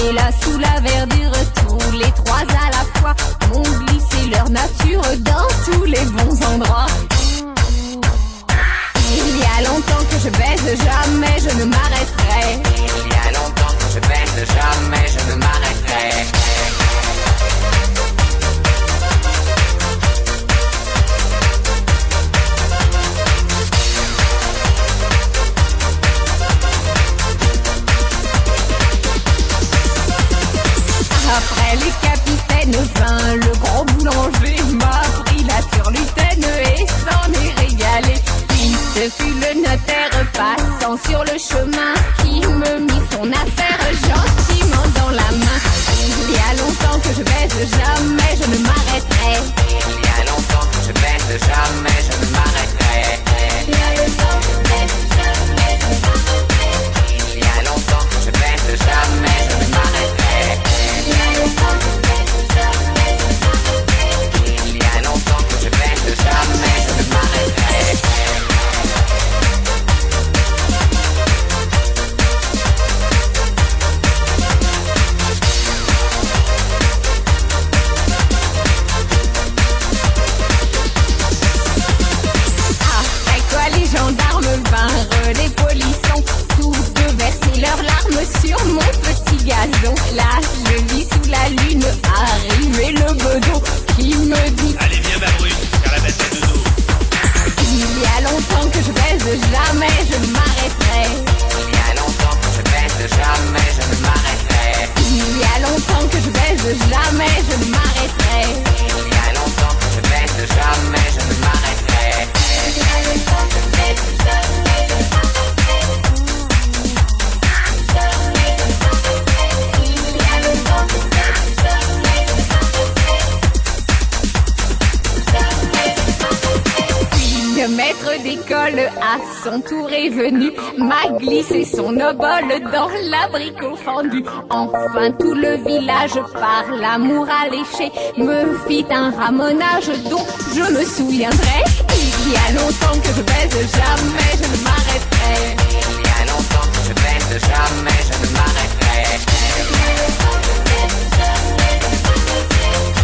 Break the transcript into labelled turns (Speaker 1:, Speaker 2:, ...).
Speaker 1: Et là sous la verdure, tous les trois à la fois m'ont glissé leur nature dans tous les bons endroits. Il y a longtemps que je baise, jamais je ne m'arrêterai. Il y a longtemps que je baise, jamais je ne m'arrêterai. Après les capitaines vint le grand boulanger, m'a pris la turlutaine et s'en est régalé. Puis ce fut le notaire passant sur le chemin qui me mit son affaire gentiment dans la main. Il y a longtemps que je baise, jamais je ne m'arrêterai. Il y a longtemps que je baise, jamais je ne m'arrêterai. Il y a longtemps que je baise, jamais je ne m'arrêterai. Il y a longtemps que je baise, jamais je ne m'arrêterai. Il y a longtemps que je baise, jamais je ne m'arrêterai. Il y a longtemps que je baise, jamais je ne m'arrêterai. Après quoi les gendarmes vinrent, les polissons, tous verser leurs larmes sur mon petit gazon. Là, je vis sous la lune arriver le bedeau qui me dit:
Speaker 2: allez viens ma brune, car la bête est de dos.
Speaker 1: il y a longtemps que je baise, jamais je ne m'arrêterai. Il y a longtemps que je baise, jamais je ne m'arrêterai. Il y a longtemps que je baise, jamais je ne m'arrêterai. Il y a longtemps que je baise, jamais je ne m'arrêterai. Il y a longtemps que je baise, jamais je ne m'arrêterai. Jamais je ne m'arrêterai. Il y a longtemps que je baise, jamais je ne m'arrêterai. Jamais je ne m'arrêterai. Puis le maître d'école à son tour est venu, m'a glissé son obole dans l'abricot fendu. Enfin tout le village par l'amour alléché me fit un ramonage dont je me souviendrai. Il y a longtemps que je baise, jamais je ne m'arrêterai. Il y a longtemps que je baise, jamais je ne m'arrêterai. Il y a longtemps que je baise, jamais je ne m'arrêterai.